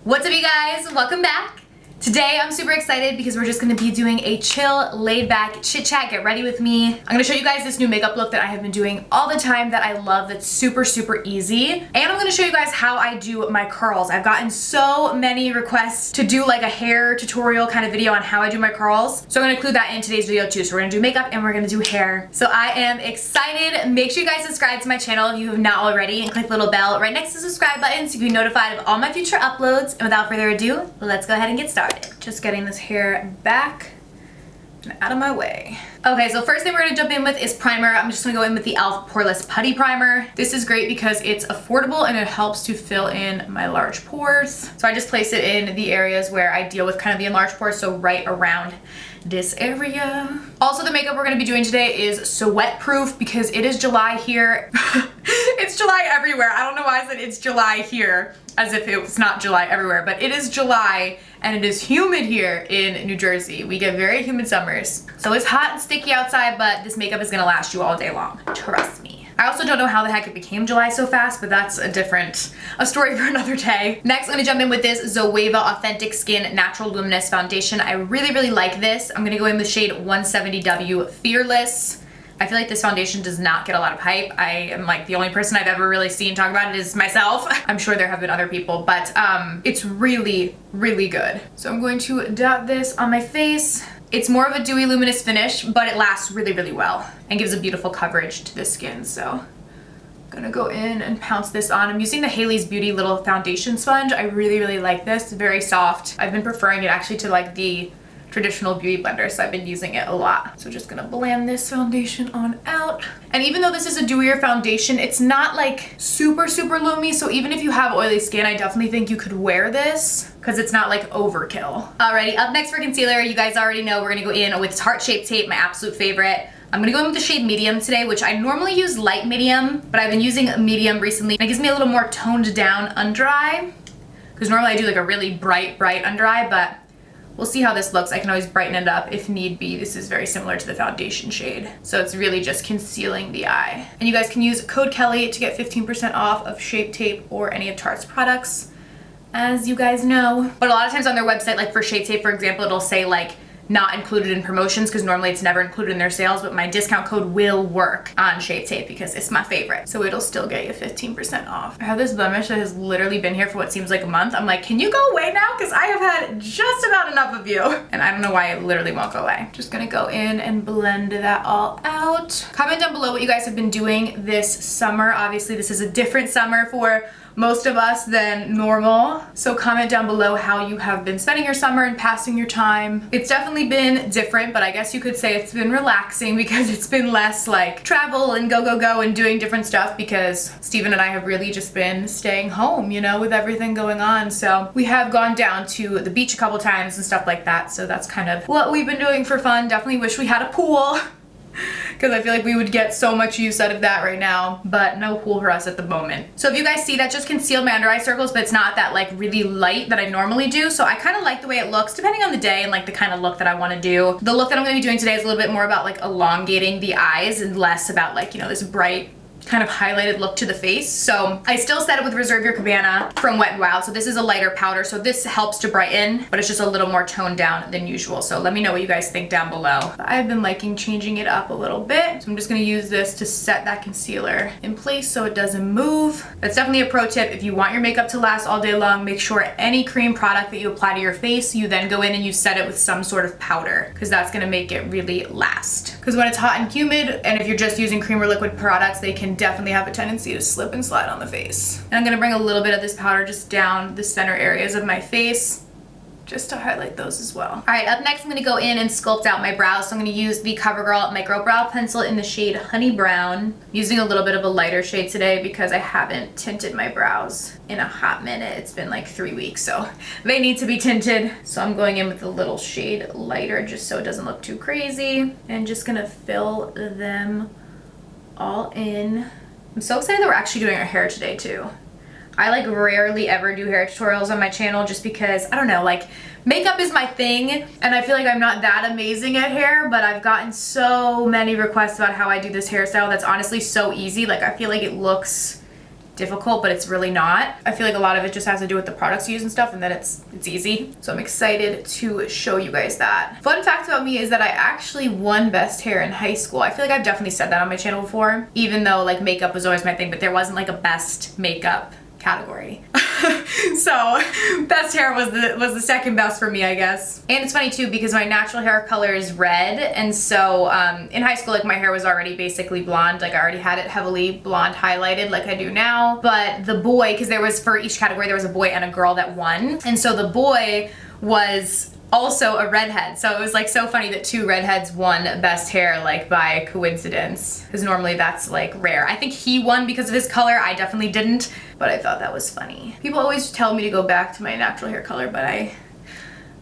What's up, you guys? Welcome back. Today I'm super excited because we're just gonna be doing a chill, laid back chit chat, get ready with me. I'm gonna show you guys this new makeup look that I have been doing all the time that I love, that's super, super easy. And I'm gonna show you guys how I do my curls. I've gotten so many requests to do like a hair tutorial kind of video on how I do my curls. So I'm gonna include that in today's video too. So we're gonna do makeup and we're gonna do hair. So I am excited. Make sure you guys subscribe to my channel if you have not already and click the little bell right next to the subscribe button so you can be notified of all my future uploads. And without further ado, let's go ahead and get started. Just getting this hair back and out of my way. Okay, so first thing we're gonna jump in with is primer. I'm just gonna go in with the e.l.f. Poreless Putty Primer. This is great because it's affordable and it helps to fill in my large pores. So I just place it in the areas where I deal with kind of the enlarged pores, so right around this area. Also, the makeup we're gonna be doing today is sweat proof because it is July here. It's July everywhere. I don't know why I said it's July here as if it was not July everywhere, but it is July and it is humid here in New Jersey. We get very humid summers. So it's hot and sticky outside, but this makeup is gonna last you all day long. Trust me. I also don't know how the heck it became July so fast, but that's a story for another day. Next, I'm gonna jump in with this Zoeva Authentic Skin Natural Luminous Foundation. I really, really like this. I'm gonna go in with shade 170W Fearless. I feel like this foundation does not get a lot of hype. I am like the only person I've ever really seen talk about it is myself. I'm sure there have been other people, but it's really, really good. So I'm going to dot this on my face. It's more of a dewy luminous finish, but it lasts really, really well and gives a beautiful coverage to the skin. So I'm gonna go in and pounce this on. I'm using the Hailey's Beauty little foundation sponge. I really, really like this. It's very soft. I've been preferring it actually to like the traditional beauty blender, so I've been using it a lot. So just gonna blend this foundation on out. And even though this is a dewier foundation, it's not like super, super loomy. So even if you have oily skin, I definitely think you could wear this because it's not like overkill. Alrighty, up next for concealer, you guys already know we're gonna go in with Tarte Shape Tape, my absolute favorite. I'm gonna go in with the shade medium today, which I normally use light medium, but I've been using medium recently. And it gives me a little more toned down under eye, because normally I do like a really bright under eye, but we'll see how this looks. I can always brighten it up if need be. This is very similar to the foundation shade. So it's really just concealing the eye. And you guys can use code Kelly to get 15% off of Shape Tape or any of Tarte's products, as you guys know. But a lot of times on their website, like for Shape Tape, for example, it'll say like not included in promotions because normally it's never included in their sales, but my discount code will work on Shape Tape because it's my favorite. So it'll still get you 15% off. I have this blemish that has literally been here for what seems like a month. I'm like, can you go away now? Because I have had just about enough of you. And I don't know why it literally won't go away. Just gonna go in and blend that all out. Comment down below what you guys have been doing this summer. Obviously, this is a different summer for most of us than normal. So comment down below how you have been spending your summer and passing your time. It's definitely been different, but I guess you could say it's been relaxing because it's been less like travel and go and doing different stuff because Steven and I have really just been staying home, you know, with everything going on. So we have gone down to the beach a couple times and stuff like that. So that's kind of what we've been doing for fun. Definitely wish we had a pool, because I feel like we would get so much use out of that right now, but no pool for us at the moment. So if you guys see, that just concealed my under eye circles, but it's not that like really light that I normally do. So I kind of like the way it looks depending on the day and like the kind of look that I want to do. The look that I'm going to be doing today is a little bit more about like elongating the eyes and less about like, you know, this bright kind of highlighted look to the face. So I still set it with Reserve Your Cabana from Wet n Wild. So this is a lighter powder. So this helps to brighten, but it's just a little more toned down than usual. So let me know what you guys think down below. I've been liking changing it up a little bit. So I'm just gonna use this to set that concealer in place so it doesn't move. That's definitely a pro tip. If you want your makeup to last all day long, make sure any cream product that you apply to your face, you then go in and you set it with some sort of powder, because that's gonna make it really last. Because when it's hot and humid, and if you're just using cream or liquid products, they can definitely have a tendency to slip and slide on the face. And I'm gonna bring a little bit of this powder just down the center areas of my face, just to highlight those as well. All right, up next I'm gonna go in and sculpt out my brows. So I'm gonna use the CoverGirl Micro Brow Pencil in the shade Honey Brown. I'm using a little bit of a lighter shade today because I haven't tinted my brows in a hot minute. It's been like 3 weeks, so they need to be tinted. So I'm going in with a little shade lighter just so it doesn't look too crazy. And just gonna fill them all in. I'm so excited that we're actually doing our hair today too. I like rarely ever do hair tutorials on my channel just because, I don't know, like makeup is my thing and I feel like I'm not that amazing at hair, but I've gotten so many requests about how I do this hairstyle that's honestly so easy. Like I feel like it looks difficult, but it's really not. I feel like a lot of it just has to do with the products you use and stuff, and then it's easy. So I'm excited to show you guys that. Fun fact about me is that I actually won best hair in high school. I feel like I've definitely said that on my channel before, even though like makeup was always my thing, but there wasn't like a best makeup category. So best hair was the second best for me, I guess. And it's funny too because my natural hair color is red, and so in high school like my hair was already basically blonde. Like I already had it heavily blonde highlighted like I do now. But the boy, because there was for each category there was a boy and a girl that won, and so the boy was also a redhead. So it was like so funny that two redheads won best hair like by coincidence, because normally that's like rare. I think he won because of his color. I definitely didn't, but I thought that was funny. People always tell me to go back to my natural hair color, but I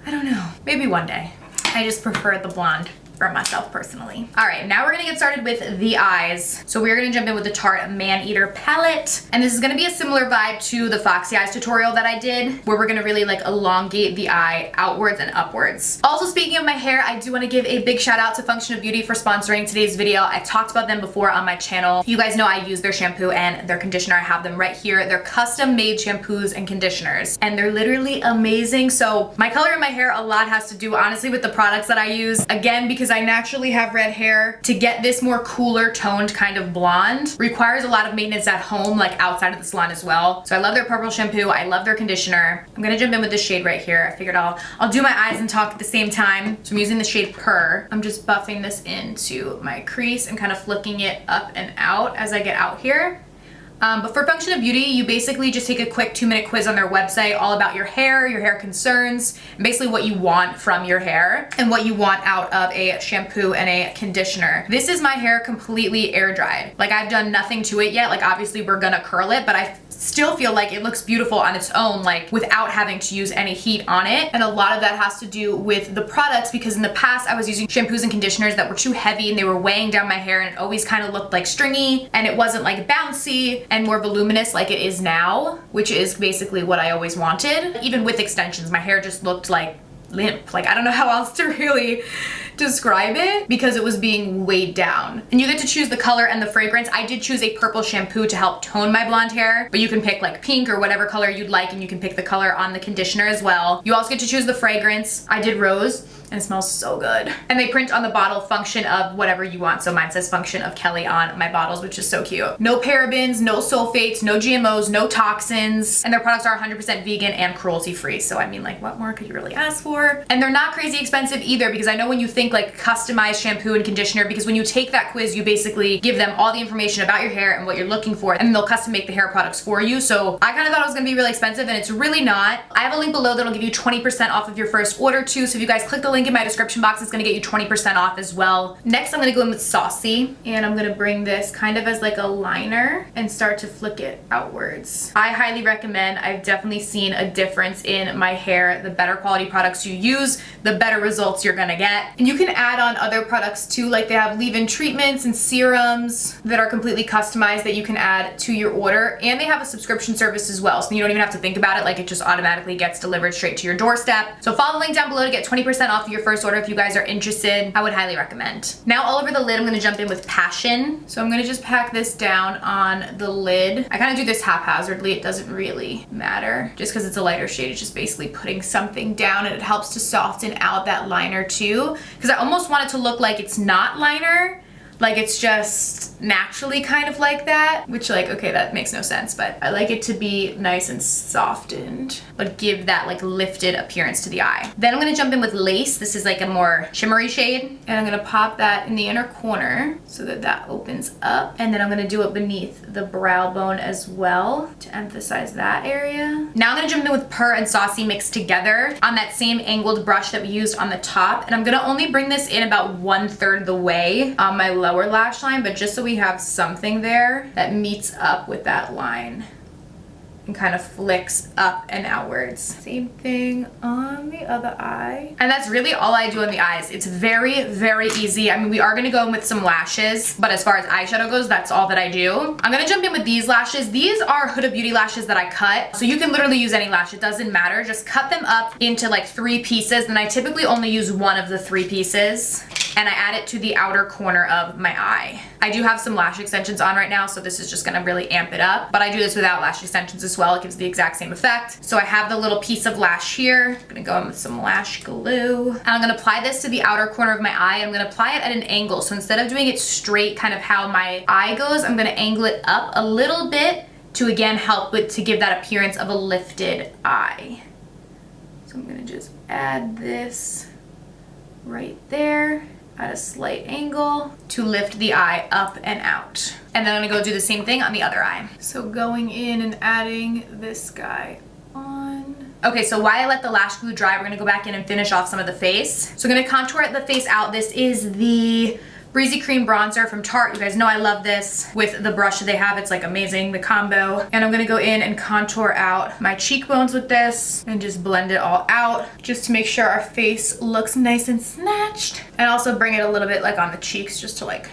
don't know. Maybe one day. I just prefer the blonde for myself personally. All right, now we're gonna get started with the eyes. So we're gonna jump in with the Tarte Man Eater palette. And this is gonna be a similar vibe to the Foxy Eyes tutorial that I did, where we're gonna really like elongate the eye outwards and upwards. Also, speaking of my hair, I do wanna give a big shout out to Function of Beauty for sponsoring today's video. I've talked about them before on my channel. You guys know I use their shampoo and their conditioner. I have them right here. They're custom made shampoos and conditioners, and they're literally amazing. So my color in my hair, a lot has to do honestly with the products that I use. Again, because I naturally have red hair, to get this more cooler toned kind of blonde requires a lot of maintenance at home, like outside of the salon as well. So I love their purple shampoo. I love their conditioner. I'm gonna jump in with this shade right here. I figured I'll do my eyes and talk at the same time. So I'm using the shade Purr. I'm just buffing this into my crease and kind of flicking it up and out as I get out here. But for Function of Beauty, you basically just take a quick 2-minute quiz on their website all about your hair concerns, and basically what you want from your hair and what you want out of a shampoo and a conditioner. This is my hair completely air dried. Like I've done nothing to it yet. Like obviously we're gonna curl it, but I still feel like it looks beautiful on its own, like without having to use any heat on it. And a lot of that has to do with the products, because in the past I was using shampoos and conditioners that were too heavy and they were weighing down my hair, and it always kind of looked like stringy, and it wasn't like bouncy and more voluminous like it is now, which is basically what I always wanted. Even with extensions, my hair just looked like limp. Like I don't know how else to really describe it, because it was being weighed down. And you get to choose the color and the fragrance. I did choose a purple shampoo to help tone my blonde hair, but you can pick like pink or whatever color you'd like, and you can pick the color on the conditioner as well. You also get to choose the fragrance. I did rose, and it smells so good. And they print on the bottle function of whatever you want. So mine says function of Kelly on my bottles, which is so cute. No parabens, no sulfates, no GMOs, no toxins, and their products are 100% vegan and cruelty free. So I mean, like what more could you really ask for? And they're not crazy expensive either, because I know when you think like customized shampoo and conditioner, because when you take that quiz, you basically give them all the information about your hair and what you're looking for, and they'll custom make the hair products for you. So I kind of thought it was gonna be really expensive, and it's really not. I have a link below that'll give you 20% off of your first order too. So if you guys click the link in my description box, it's gonna get you 20% off as well. Next, I'm gonna go in with Saucy, and I'm gonna bring this kind of as like a liner and start to flick it outwards. I highly recommend. I've definitely seen a difference in my hair. The better quality products you use, the better results you're gonna get. And you can add on other products too, like they have leave-in treatments and serums that are completely customized that you can add to your order, and they have a subscription service as well, so you don't even have to think about it. Like it just automatically gets delivered straight to your doorstep. So follow the link down below to get 20% off of your first order if you guys are interested. I would highly recommend. Now all over the lid, I'm gonna jump in with Passion. So I'm gonna just pack this down on the lid. I kind of do this haphazardly. It doesn't really matter. Just because it's a lighter shade, it's just basically putting something down, and it helps to soften out that liner too, because I almost want it to look like it's not liner, like it's just naturally kind of like that, which like, okay, that makes no sense, but I like it to be nice and softened, but give that like lifted appearance to the eye. Then I'm gonna jump in with Lace. This is like a more shimmery shade, and I'm gonna pop that in the inner corner so that that opens up, and then I'm gonna do it beneath the brow bone as well to emphasize that area. Now I'm gonna jump in with Purr and Saucy mixed together on that same angled brush that we used on the top, and I'm gonna only bring this in about 1/3 the way on my lower lash line, but just so we have something there that meets up with that line and kind of flicks up and outwards. Same thing on the other eye. And that's really all I do on the eyes. It's very, very easy. I mean, we are gonna go in with some lashes, but as far as eyeshadow goes, that's all that I do. I'm gonna jump in with these lashes. These are Huda Beauty lashes that I cut. So you can literally use any lash, it doesn't matter. Just cut them up into like 3 pieces, and I typically only use one of the 3 pieces. and I add it to the outer corner of my eye. I do have some lash extensions on right now, so this is just gonna really amp it up, but I do this without lash extensions as well. It gives the exact same effect. So I have the little piece of lash here. I'm gonna go in with some lash glue, and I'm gonna apply this to the outer corner of my eye. I'm gonna apply it at an angle. So instead of doing it straight, kind of how my eye goes, I'm gonna angle it up a little bit to again help with to give that appearance of a lifted eye. So I'm gonna just add this right there at a slight angle to lift the eye up and out. And then I'm gonna go do the same thing on the other eye. So going in and adding this guy on. Okay, so while I let the lash glue dry, we're gonna go back in and finish off some of the face. So I'm gonna contour the face out. This is the Breezy Cream Bronzer from Tarte. You guys know I love this with the brush that they have. It's like amazing, the combo. And I'm gonna go in and contour out my cheekbones with this and just blend it all out just to make sure our face looks nice and snatched. And also bring it a little bit like on the cheeks just to like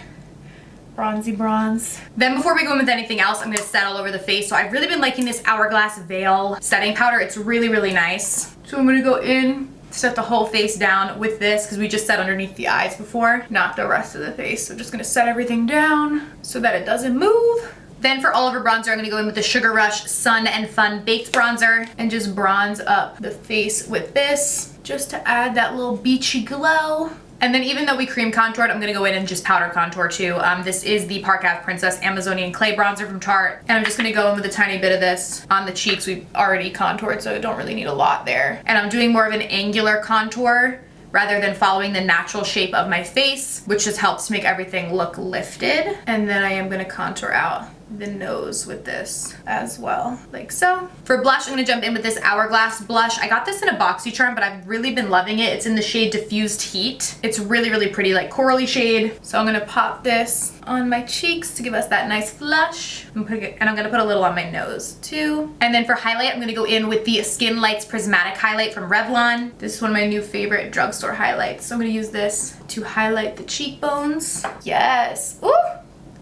bronzy bronze. Then before we go in with anything else, I'm gonna set all over the face. So I've really been liking this Hourglass Veil setting powder. It's really, really nice. So I'm gonna go in, set the whole face down with this because we just set underneath the eyes before, not the rest of the face. So just gonna set everything down so that it doesn't move. Then for all over bronzer, I'm gonna go in with the Sugar Rush Sun and Fun Baked Bronzer and just bronze up the face with this just to add that little beachy glow. And then even though we cream contoured, I'm gonna go in and just powder contour too. This is the Park Ave Princess Amazonian Clay Bronzer from Tarte. And I'm just gonna go in with a tiny bit of this on the cheeks. We've already contoured, so I don't really need a lot there. And I'm doing more of an angular contour rather than following the natural shape of my face, which just helps make everything look lifted. And then I am gonna contour out the nose with this as well, like so. For blush, I'm gonna jump in with this Hourglass blush. I got this in a BoxyCharm, but I've really been loving it. It's in the shade Diffused Heat. It's really, really pretty, like corally shade. So I'm gonna pop this on my cheeks to give us that nice flush. And I'm gonna put a little on my nose too. And then for highlight, I'm gonna go in with the Skin Lights Prismatic Highlight from Revlon. This is one of my new favorite drugstore highlights. So I'm gonna use this to highlight the cheekbones. Yes, ooh!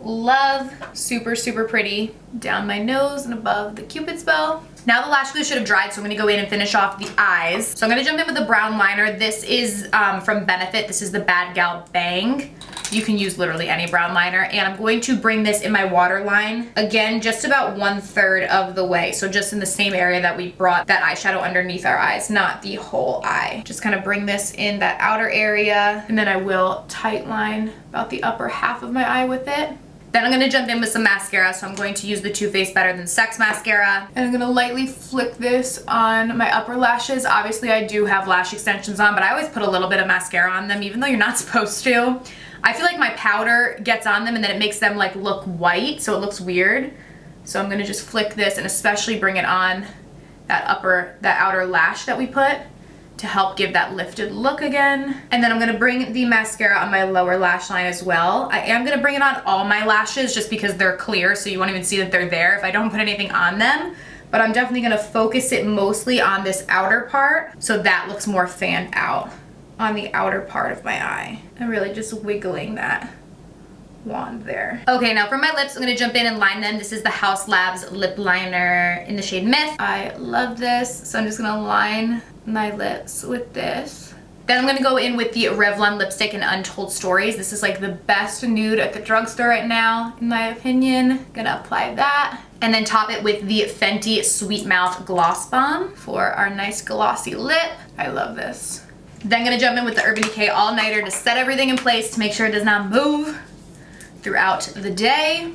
Love, super, super pretty. Down my nose and above the Cupid's bow. Now the lash glue should have dried, so I'm gonna go in and finish off the eyes. So I'm gonna jump in with the brown liner. This is from Benefit. This is the Bad Gal Bang. You can use literally any brown liner. And I'm going to bring this in my waterline. Again, just about 1/3 of the way. So just in the same area that we brought that eyeshadow underneath our eyes, not the whole eye. Just kind of bring this in that outer area. And then I will tight line about the upper half of my eye with it. Then I'm gonna jump in with some mascara, so I'm going to use the Too Faced Better Than Sex mascara. And I'm gonna lightly flick this on my upper lashes. Obviously I do have lash extensions on, but I always put a little bit of mascara on them, even though you're not supposed to. I feel like my powder gets on them and then it makes them like look white, so it looks weird. So I'm gonna just flick this and especially bring it on that outer lash that we put to help give that lifted look again. And then I'm gonna bring the mascara on my lower lash line as well. I am gonna bring it on all my lashes just because they're clear, so you won't even see that they're there if I don't put anything on them. But I'm definitely gonna focus it mostly on this outer part so that looks more fanned out on the outer part of my eye. I'm really just wiggling that wand there. Okay, now for my lips, I'm gonna jump in and line them. This is the Haus Labs lip liner in the shade Myth. I love this, so I'm just gonna line my lips with this. Then I'm gonna go in with the Revlon lipstick in Untold Stories. This is like the best nude at the drugstore right now, in my opinion. Gonna apply that. And then top it with the Fenty Sweet Mouth Gloss Bomb for our nice glossy lip. I love this. Then gonna jump in with the Urban Decay All Nighter to set everything in place to make sure it does not move throughout the day.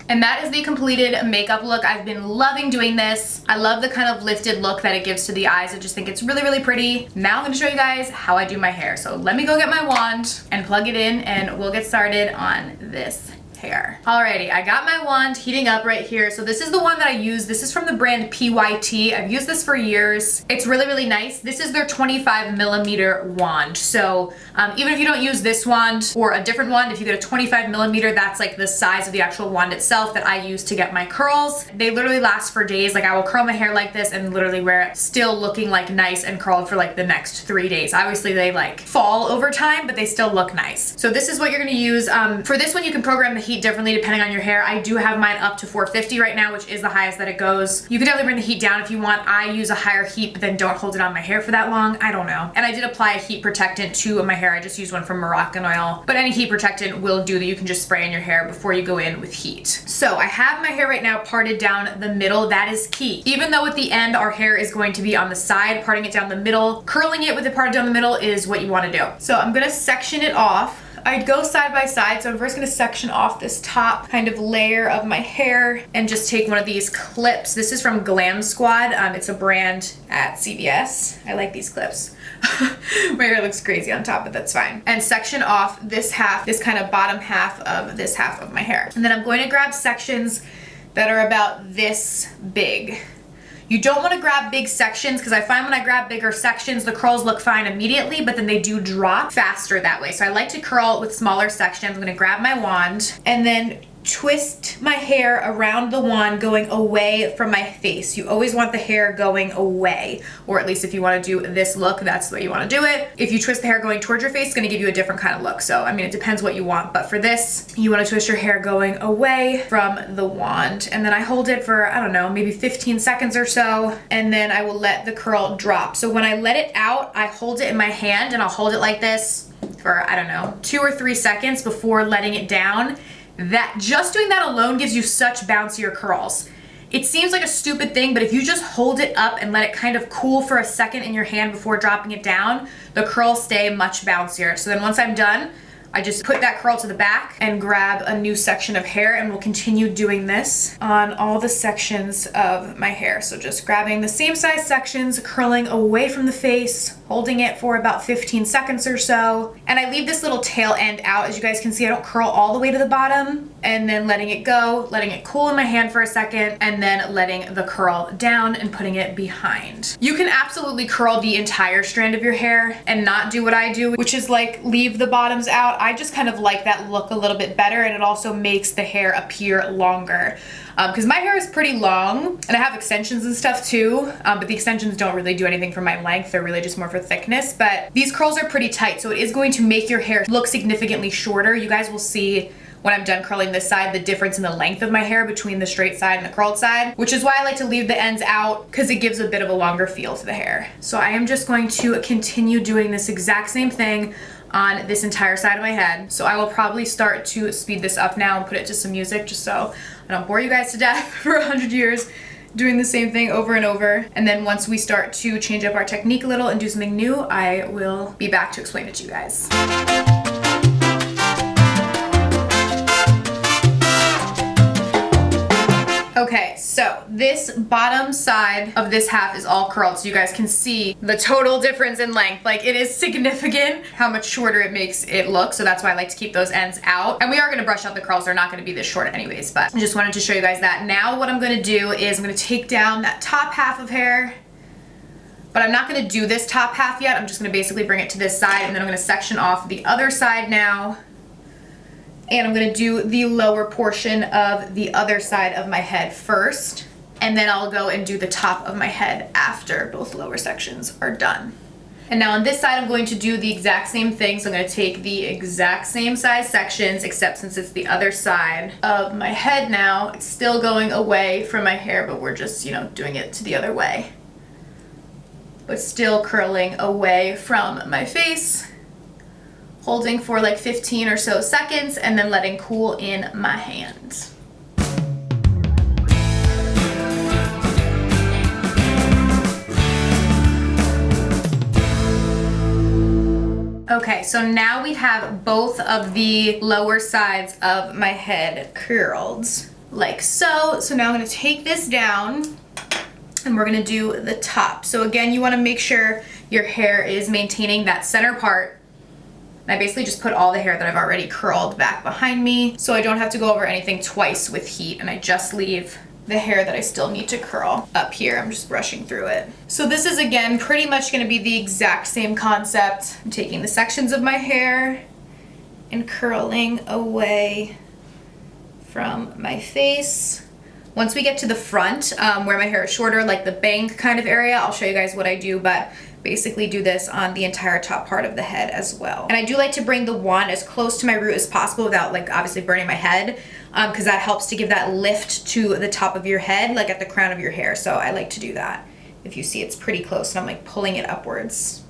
And that is the completed makeup look. I've been loving doing this. I love the kind of lifted look that it gives to the eyes. I just think it's really, really pretty. Now I'm gonna show you guys how I do my hair. So let me go get my wand and plug it in and we'll get started on this hair. Alrighty, I got my wand heating up right here. So this is the one that I use. This is from the brand PYT. I've used this for years. It's really, really nice. This is their 25mm wand. So even if you don't use this wand or a different wand, if you get a 25mm, that's like the size of the actual wand itself that I use to get my curls. They literally last for days. Like I will curl my hair like this and literally wear it still looking like nice and curled for like the next 3 days. Obviously they like fall over time, but they still look nice. So this is what you're gonna use. For this one, you can program the heat differently depending on your hair. I do have mine up to 450 right now, which is the highest that it goes. You can definitely bring the heat down if you want. I use a higher heat, but then don't hold it on my hair for that long. I don't know. And I did apply a heat protectant to my hair. I just used one from Moroccan oil, but any heat protectant will do that. You can just spray in your hair before you go in with heat. So I have my hair right now parted down the middle. That is key. Even though at the end our hair is going to be on the side, parting it down the middle, curling it with it parted down the middle is what you want to do. So I'm gonna section it off. I'd go side by side, so I'm first gonna section off this top kind of layer of my hair and just take one of these clips. This is from Glam Squad. It's a brand at CVS. I like these clips. My hair looks crazy on top, but that's fine. And section off this half, this kind of bottom half of this half of my hair. And then I'm going to grab sections that are about this big. You don't want to grab big sections because I find when I grab bigger sections, the curls look fine immediately, but then they do drop faster that way. So I like to curl with smaller sections. I'm going to grab my wand and then twist my hair around the wand going away from my face. You always want the hair going away, or at least if you want to do this look, that's the way you want to do it. If you twist the hair going towards your face, it's going to give you a different kind of look. So, I mean, it depends what you want, but for this, you want to twist your hair going away from the wand. And then I hold it for, I don't know, maybe 15 seconds or so, and then I will let the curl drop. So when I let it out, I hold it in my hand and I'll hold it like this for, I don't know, 2 or 3 seconds before letting it down. That just doing that alone gives you such bouncier curls. It seems like a stupid thing, but if you just hold it up and let it kind of cool for a second in your hand before dropping it down, the curls stay much bouncier. So then once I'm done, I just put that curl to the back and grab a new section of hair, and we'll continue doing this on all the sections of my hair. So just grabbing the same size sections, curling away from the face, holding it for about 15 seconds or so. And I leave this little tail end out. As you guys can see, I don't curl all the way to the bottom, and then letting it go, letting it cool in my hand for a second, and then letting the curl down and putting it behind. You can absolutely curl the entire strand of your hair and not do what I do, which is like leave the bottoms out. I just kind of like that look a little bit better, and it also makes the hair appear longer. Because my hair is pretty long, and I have extensions and stuff too, but the extensions don't really do anything for my length. They're really just more for thickness, but these curls are pretty tight, so it is going to make your hair look significantly shorter. You guys will see when I'm done curling this side, the difference in the length of my hair between the straight side and the curled side, which is why I like to leave the ends out, because it gives a bit of a longer feel to the hair. So I am just going to continue doing this exact same thing on this entire side of my head. So I will probably start to speed this up now and put it to some music just so I don't bore you guys to death for 100 years doing the same thing over and over. And then once we start to change up our technique a little and do something new, I will be back to explain it to you guys. Okay, so this bottom side of this half is all curled, so you guys can see the total difference in length. Like, it is significant how much shorter it makes it look, so that's why I like to keep those ends out. And we are gonna brush out the curls, they're not gonna be this short anyways, but I just wanted to show you guys that. Now what I'm gonna do is I'm gonna take down that top half of hair, but I'm not gonna do this top half yet. I'm just gonna basically bring it to this side, and then I'm gonna section off the other side now. And I'm gonna do the lower portion of the other side of my head first, and then I'll go and do the top of my head after both lower sections are done. And now on this side, I'm going to do the exact same thing. So I'm gonna take the exact same size sections, except since it's the other side of my head now, it's still going away from my hair, but we're just, you know, doing it to the other way. But still curling away from my face, holding for like 15 or so seconds, and then letting cool in my hands. Okay, so now we have both of the lower sides of my head curled, like so. So now I'm gonna take this down, and we're gonna do the top. So again, you wanna make sure your hair is maintaining that center part. I basically just put all the hair that I've already curled back behind me, so I don't have to go over anything twice with heat, and I just leave the hair that I still need to curl up here. I'm just brushing through it. So this is, again, pretty much gonna be the exact same concept. I'm taking the sections of my hair and curling away from my face, Once we get to the front, where my hair is shorter, like the bank kind of area, I'll show you guys what I do, but basically do this on the entire top part of the head as well. And I do like to bring the wand as close to my root as possible without like obviously burning my head, because that helps to give that lift to the top of your head, like at the crown of your hair. So I like to do that. If you see, it's pretty close and I'm like pulling it upwards.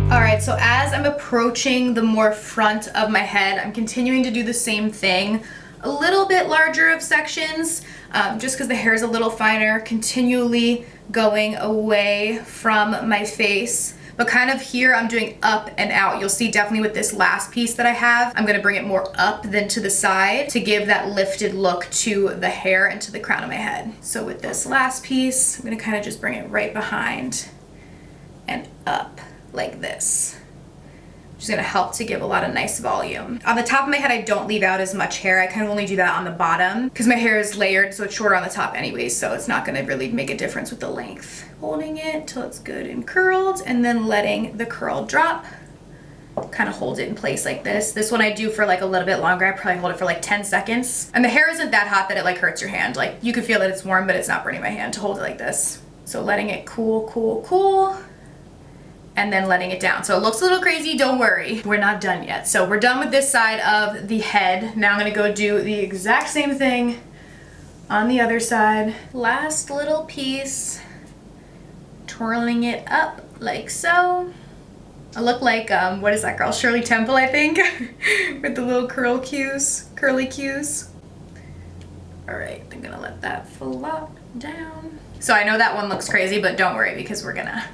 Alright, so as I'm approaching the more front of my head, I'm continuing to do the same thing. A little bit larger of sections, just because the hair is a little finer, continually going away from my face. But kind of here, I'm doing up and out. You'll see definitely with this last piece that I have, I'm gonna bring it more up than to the side to give that lifted look to the hair and to the crown of my head. So with this last piece, I'm gonna kind of just bring it right behind and up like this, which is gonna help to give a lot of nice volume. On the top of my head, I don't leave out as much hair. I kind of only do that on the bottom because my hair is layered, so it's shorter on the top anyways, so it's not gonna really make a difference with the length. Holding it till it's good and curled, and then letting the curl drop. Kind of hold it in place like this. This one I do for like a little bit longer. I probably hold it for like 10 seconds. And the hair isn't that hot that it like hurts your hand. Like you can feel that it's warm, but it's not burning my hand to hold it like this. So letting it cool, cool, cool, and then letting it down. So it looks a little crazy, don't worry. We're not done yet. So we're done with this side of the head. Now I'm gonna go do the exact same thing on the other side. Last little piece, twirling it up like so. I look like, what is that girl? Shirley Temple, I think, with the little curly cues. All right, I'm gonna let that flop down. So I know that one looks crazy, but don't worry because we're gonna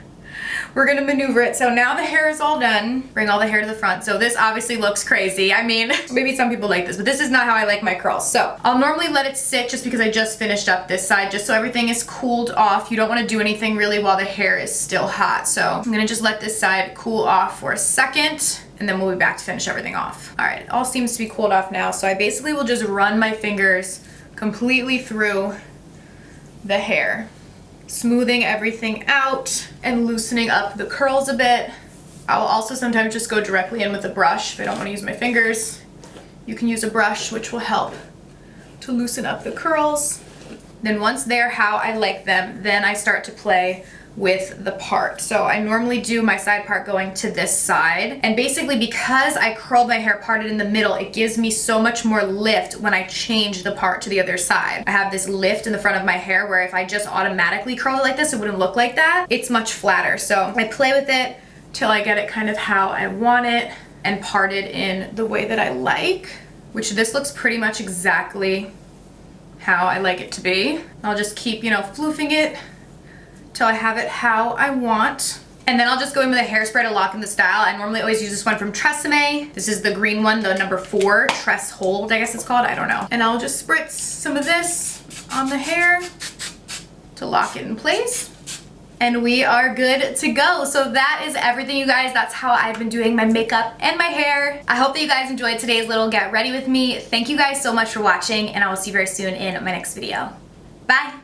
maneuver it. So now the hair is all done. Bring all the hair to the front. So this obviously looks crazy. I mean, maybe some people like this, but this is not how I like my curls. So I'll normally let it sit just because I just finished up this side, just so everything is cooled off. You don't want to do anything really while the hair is still hot. So I'm gonna just let this side cool off for a second, and then we'll be back to finish everything off. All right, it all seems to be cooled off now. So I basically will just run my fingers completely through the hair, smoothing everything out and loosening up the curls a bit. I will also sometimes just go directly in with a brush if I don't want to use my fingers. You can use a brush, which will help to loosen up the curls. Then once they're how I like them, then I start to play with the part. So I normally do my side part going to this side, and basically because I curled my hair parted in the middle, it gives me so much more lift when I change the part to the other side. I have this lift in the front of my hair where if I just automatically curl it like this, it wouldn't look like that. It's much flatter. So I play with it till I get it kind of how I want it and parted in the way that I like, which this looks pretty much exactly how I like it to be. I'll just keep, floofing it till I have it how I want. And then I'll just go in with a hairspray to lock in the style. I normally always use this one from Tresemme. This is the green one, the number 4, Tress Hold, I guess it's called, I don't know. And I'll just spritz some of this on the hair to lock it in place. And we are good to go. So that is everything, you guys. That's how I've been doing my makeup and my hair. I hope that you guys enjoyed today's little get ready with me. Thank you guys so much for watching, and I will see you very soon in my next video. Bye.